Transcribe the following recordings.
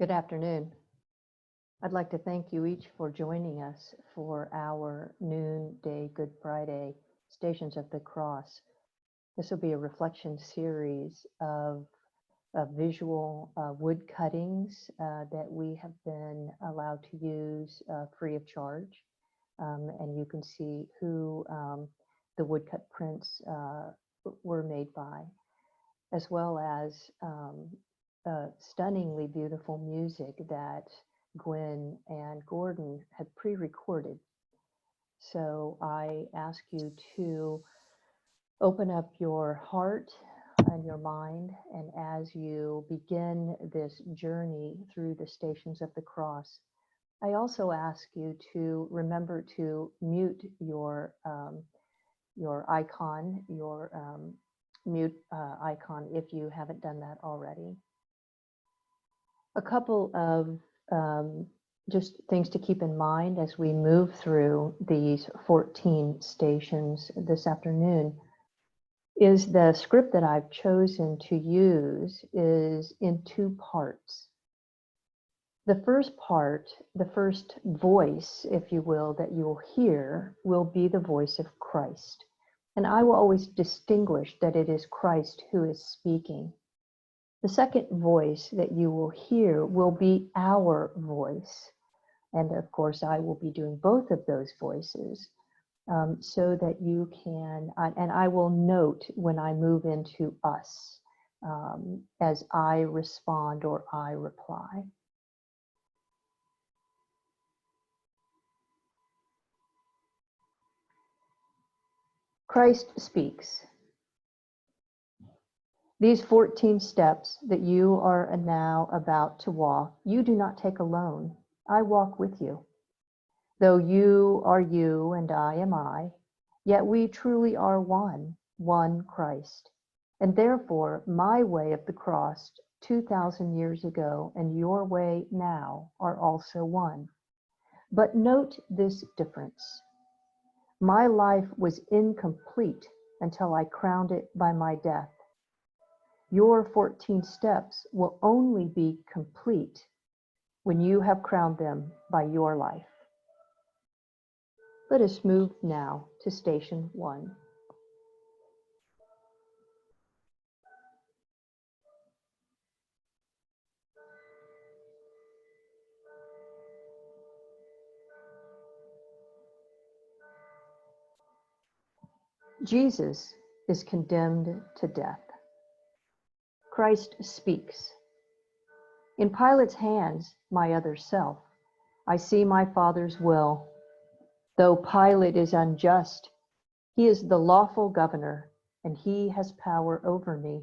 Good afternoon. I'd like to thank you each for joining us for our noonday Good Friday Stations of the Cross. This will be a reflection series of visual wood cuttings that we have been allowed to use free of charge. And you can see who the woodcut prints were made by, as well as stunningly beautiful music that Gwen and Gordon had pre-recorded. So I ask you to open up your heart and your mind, and as you begin this journey through the Stations of the Cross, I also ask you to remember to mute your icon, your mute icon if you haven't done that already. A couple of just things to keep in mind as we move through these 14 stations this afternoon is the script that I've chosen to use is in two parts. The first part, the first voice, if you will, that you'll hear will be the voice of Christ. And I will always distinguish that it is Christ who is speaking. The second voice that you will hear will be our voice. And of course, I will be doing both of those voices so that you can, and I will note when I move into us as I respond or I reply. Christ speaks. These 14 steps that you are now about to walk, you do not take alone. I walk with you. Though you are you and I am I, yet we truly are one Christ. And therefore, my way of the cross 2,000 years ago and your way now are also one. But note this difference. My life was incomplete until I crowned it by my death. Your 14 steps will only be complete when you have crowned them by your life. Let us move now to Station 1. Jesus is condemned to death. Christ speaks. In Pilate's hands, my other self, I see my Father's will. Though Pilate is unjust, he is the lawful governor, and he has power over me.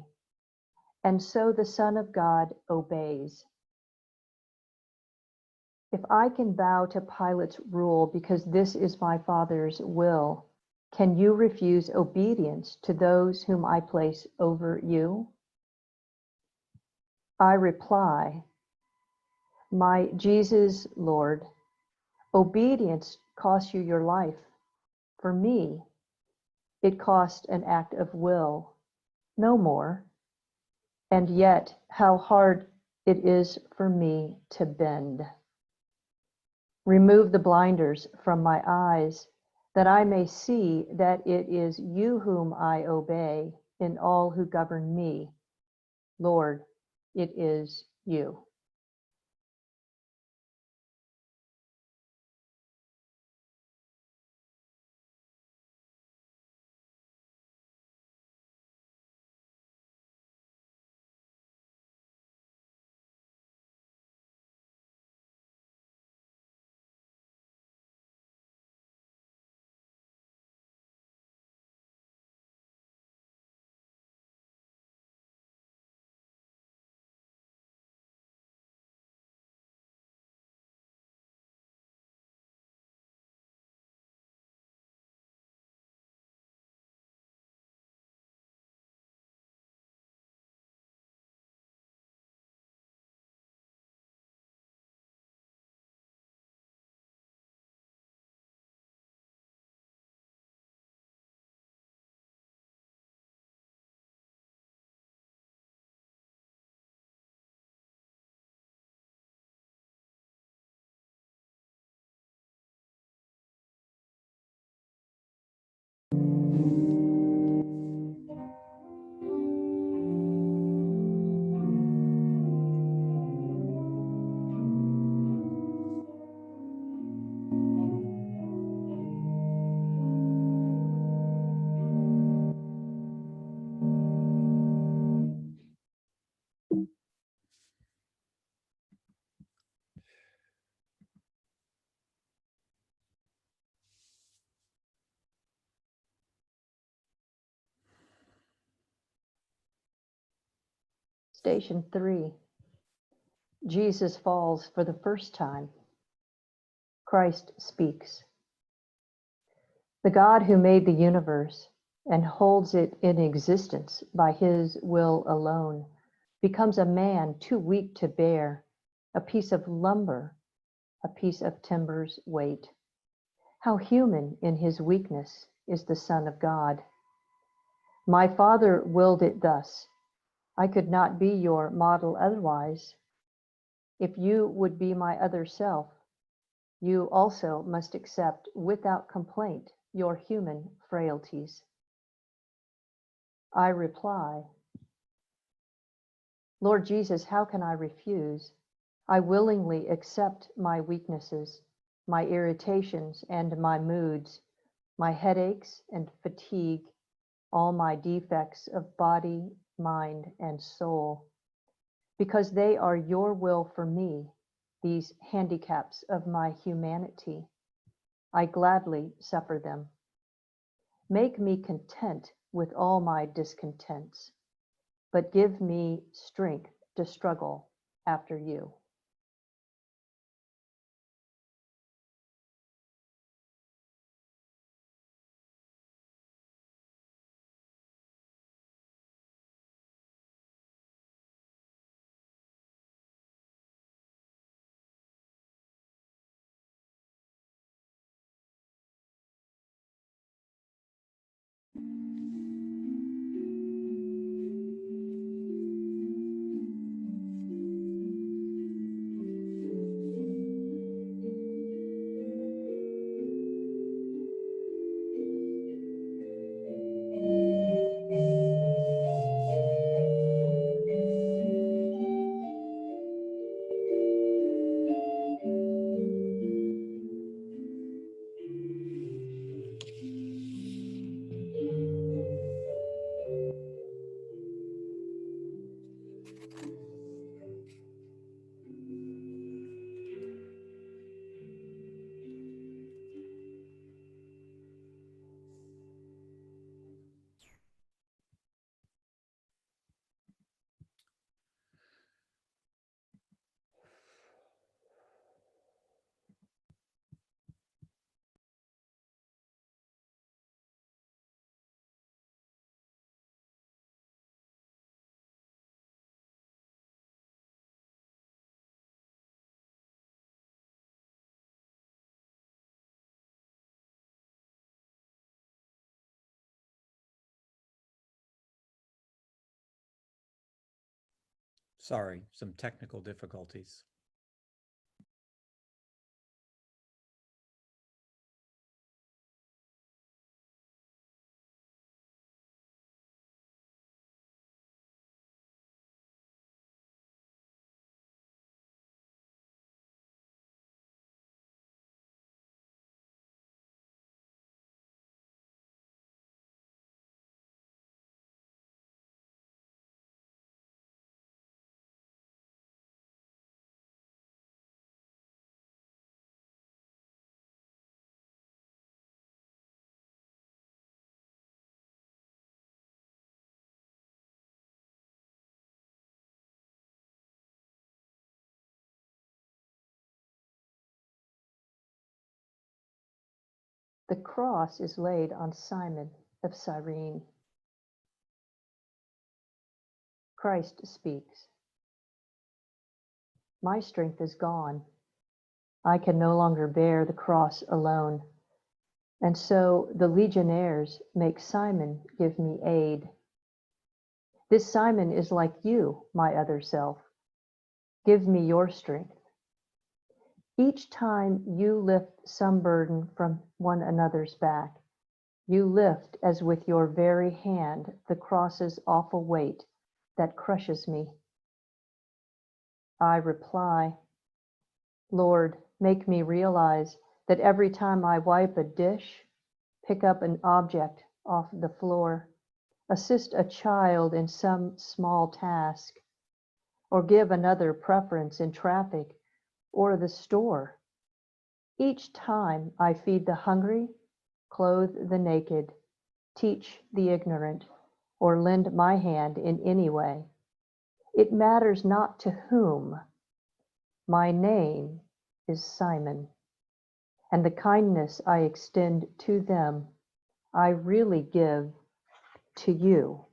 And so the Son of God obeys. If I can bow to Pilate's rule because this is my Father's will, can you refuse obedience to those whom I place over you? I reply, my Jesus, Lord, obedience costs you your life. For me, it cost an act of will, no more. And yet, how hard it is for me to bend. Remove the blinders from my eyes, that I may see that it is you whom I obey in all who govern me. Lord, it is you. Station 3. Jesus falls for the first time. Christ speaks. The God who made the universe and holds it in existence by his will alone becomes a man too weak to bear a piece of lumber, a piece of timber's weight. How human in his weakness is the Son of God. My Father willed it thus. I could not be your model otherwise. If you would be my other self, you also must accept without complaint your human frailties. I reply, Lord Jesus, how can I refuse? I willingly accept my weaknesses, my irritations and my moods, my headaches and fatigue, all my defects of body, mind, and soul, because they are your will for me, these handicaps of my humanity. I gladly suffer them. Make me content with all my discontents, but give me strength to struggle after you. Sorry, some technical difficulties. The cross is laid on Simon of Cyrene. Christ speaks. My strength is gone. I can no longer bear the cross alone. And so the legionnaires make Simon give me aid. This Simon is like you, my other self. Give me your strength. Each time you lift some burden from one another's back, you lift as with your very hand the cross's awful weight that crushes me. I reply, Lord, make me realize that every time I wipe a dish, pick up an object off the floor, assist a child in some small task, or give another preference in traffic or the store. Each time I feed the hungry, clothe the naked, teach the ignorant, or lend my hand in any way, It matters not to whom. My name is Simon, and the kindness I extend to them, I really give to you.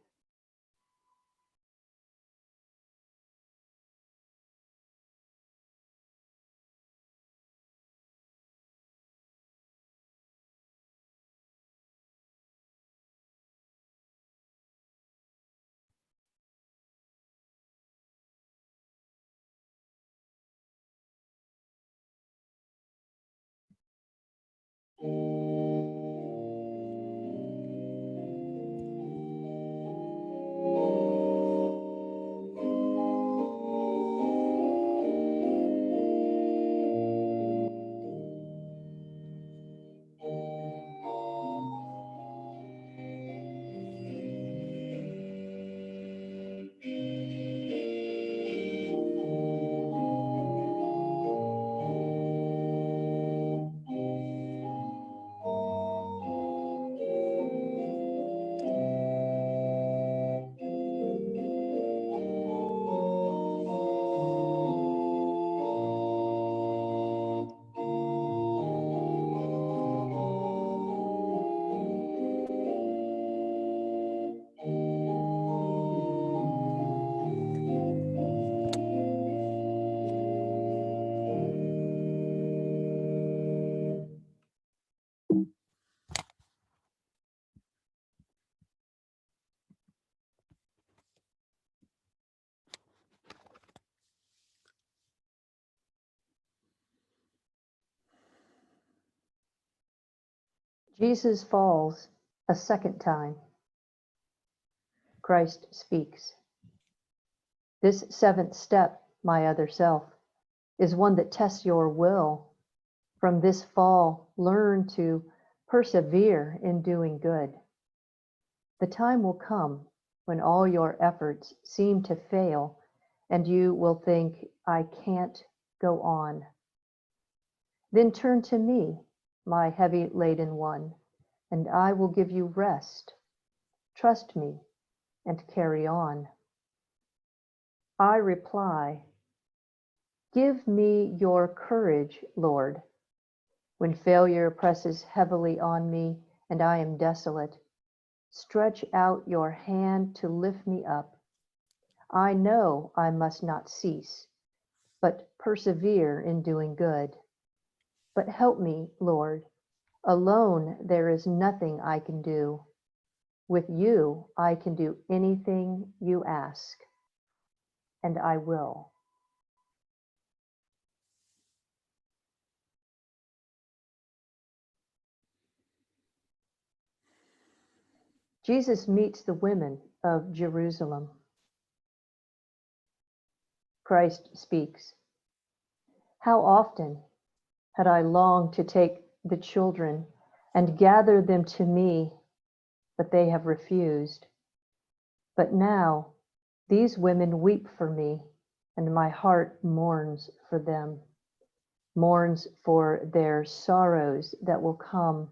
Jesus falls a second time. Christ speaks. This seventh step, my other self, is one that tests your will. From this fall, learn to persevere in doing good. The time will come when all your efforts seem to fail and you will think, I can't go on. Then turn to me, my heavy laden one, and I will give you rest. Trust me and carry on. I reply, give me your courage, Lord. When failure presses heavily on me and I am desolate, stretch out your hand to lift me up. I know I must not cease, but persevere in doing good. But help me, Lord. Alone there is nothing I can do. With you I can do anything you ask, and I will. Jesus meets the women of Jerusalem. Christ speaks. How often had I longed to take the children and gather them to me, but they have refused. But now these women weep for me, and my heart mourns for them, mourns for their sorrows that will come.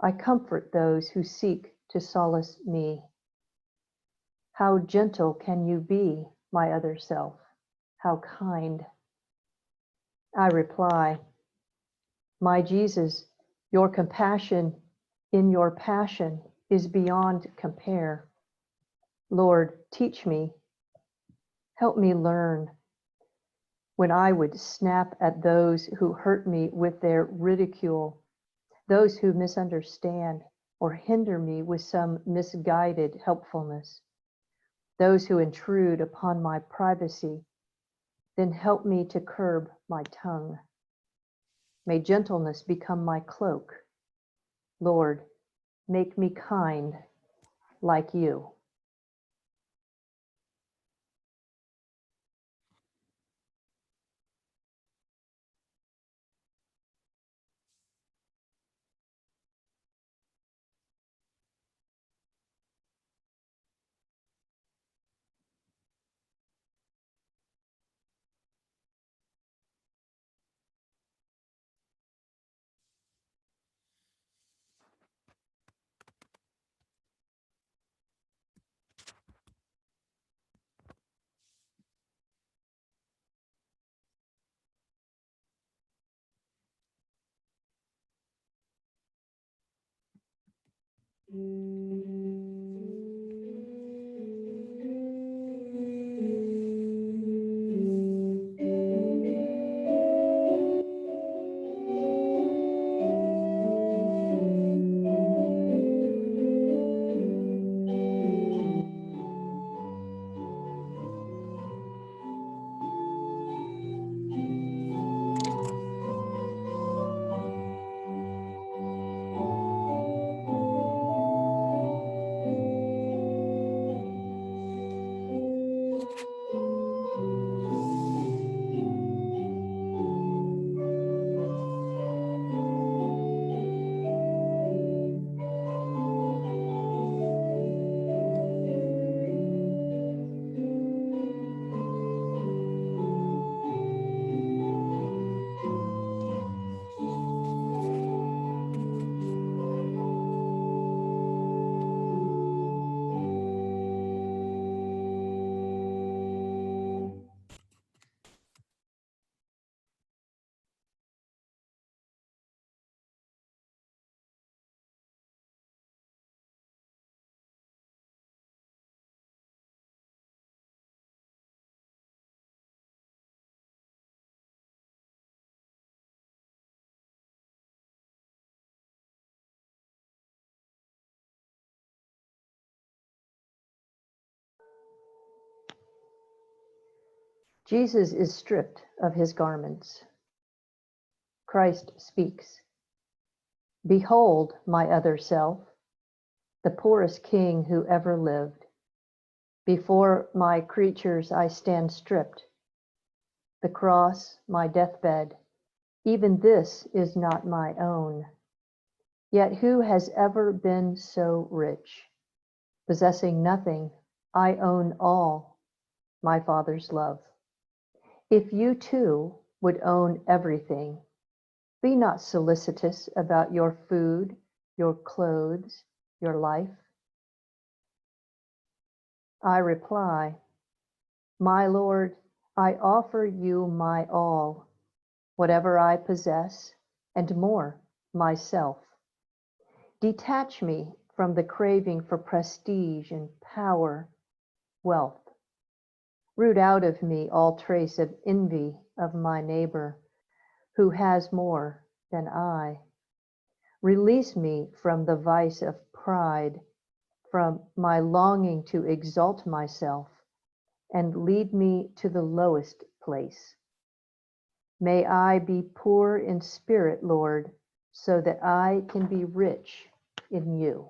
I comfort those who seek to solace me. How gentle can you be, my other self? How kind. I reply, my Jesus, your compassion in your passion is beyond compare. Lord, teach me, help me learn. When I would snap at those who hurt me with their ridicule, those who misunderstand or hinder me with some misguided helpfulness, those who intrude upon my privacy, then help me to curb my tongue. May gentleness become my cloak. Lord, make me kind like you. Jesus is stripped of his garments. Christ speaks. Behold my other self, the poorest king who ever lived. Before my creatures I stand stripped. The cross, my deathbed, even this is not my own. Yet who has ever been so rich? Possessing nothing, I own all, my Father's love. If you too would own everything, be not solicitous about your food, your clothes, your life. I reply, my Lord, I offer you my all, whatever I possess, and more, myself. Detach me from the craving for prestige and power, wealth. Root out of me all trace of envy of my neighbor who has more than I. Release me from the vice of pride, from my longing to exalt myself, and lead me to the lowest place. May I be poor in spirit, Lord, so that I can be rich in you.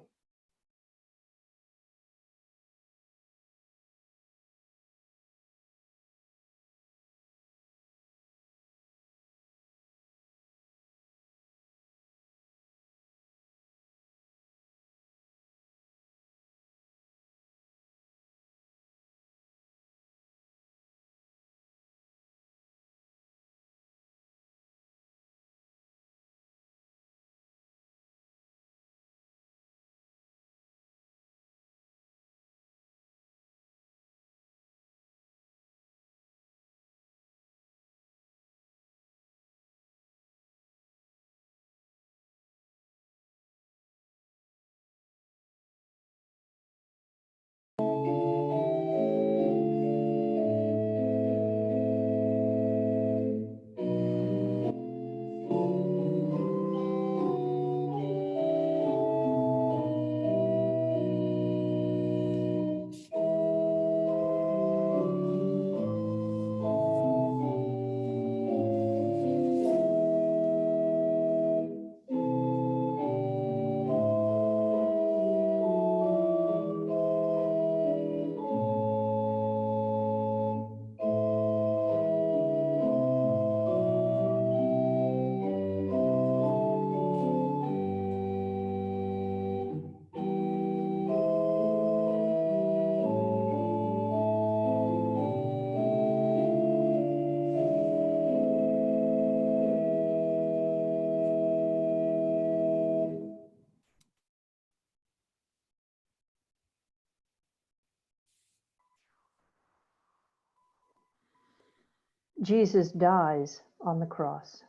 Jesus dies on the cross.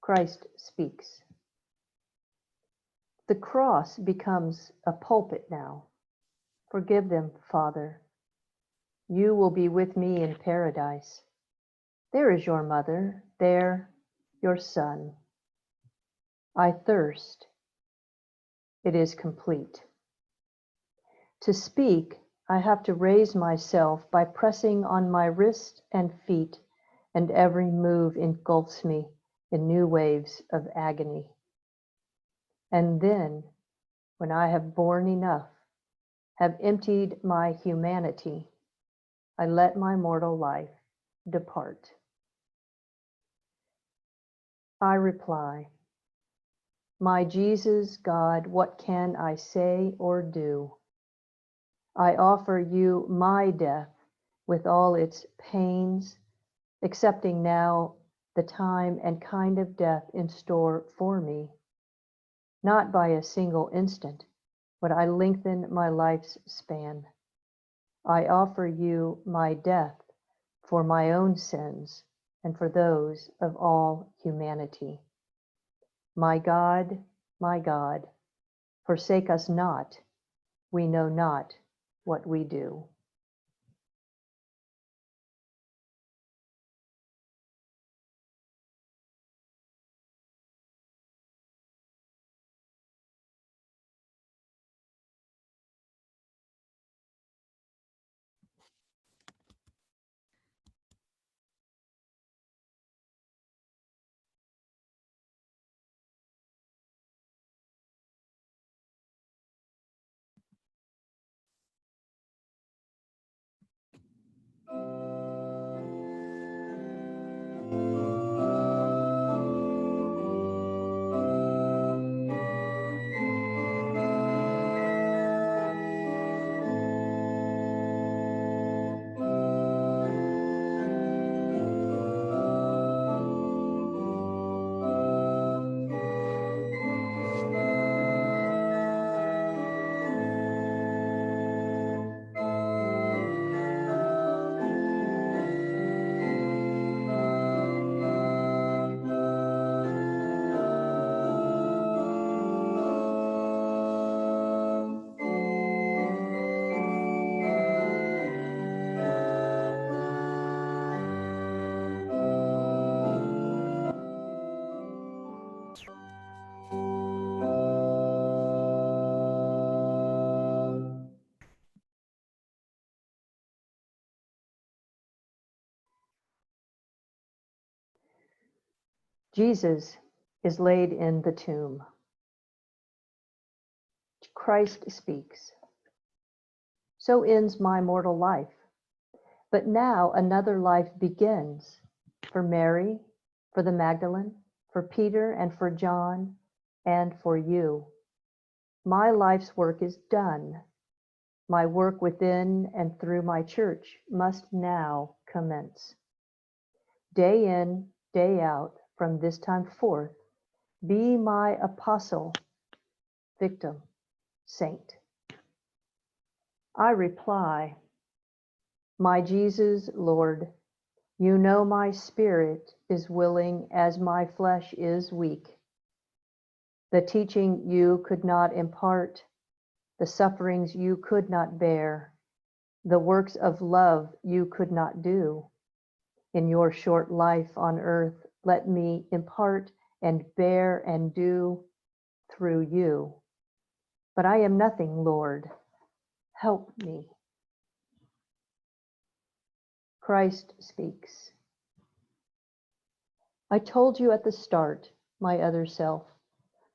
Christ speaks. The cross becomes a pulpit now. Forgive them, Father. You will be with me in paradise. There is your mother, there your son. I thirst. It is complete. To speak, I have to raise myself by pressing on my wrist and feet, and every move engulfs me in new waves of agony. And then, when I have borne enough, have emptied my humanity, I let my mortal life depart. I reply, my Jesus, God, what can I say or do? I offer you my death with all its pains, accepting now the time and kind of death in store for me. Not by a single instant, but I lengthen my life's span. I offer you my death for my own sins and for those of all humanity. My God, forsake us not. We know not what we do. Jesus is laid in the tomb. Christ speaks. So ends my mortal life. But now another life begins for Mary, for the Magdalene, for Peter, and for John, and for you. My life's work is done. My work within and through my church must now commence. Day in, day out, from this time forth, be my apostle, victim, saint. I reply, my Jesus, Lord, you know my spirit is willing as my flesh is weak. The teaching you could not impart, the sufferings you could not bear, the works of love you could not do. In your short life on earth, let me impart and bear and do through you. But I am nothing, Lord. Help me. Christ speaks. I told you at the start, my other self,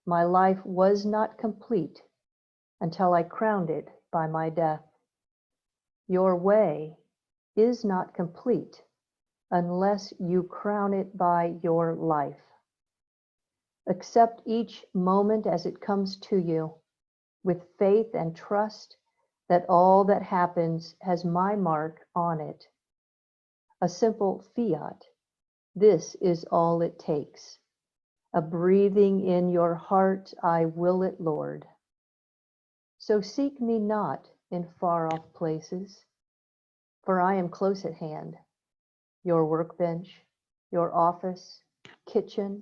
my life was not complete until I crowned it by my death. Your way is not complete unless you crown it by your life. Accept each moment as it comes to you with faith and trust that all that happens has my mark on it. A simple fiat. This is all it takes. A breathing in your heart, I will it, Lord. So seek me not in far-off places, for I am close at hand. Your workbench, your office, kitchen,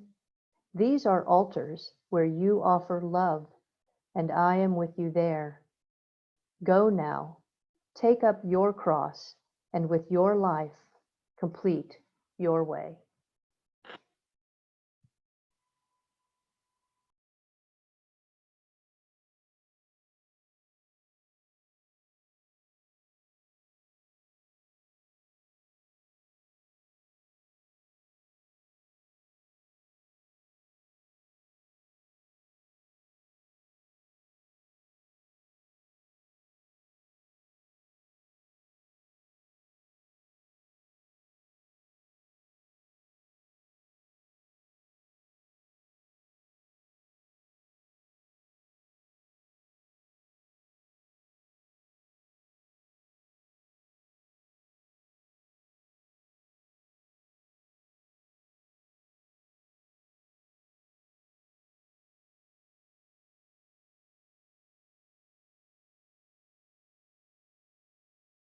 these are altars where you offer love and I am with you there. Go now, take up your cross, and with your life complete your way.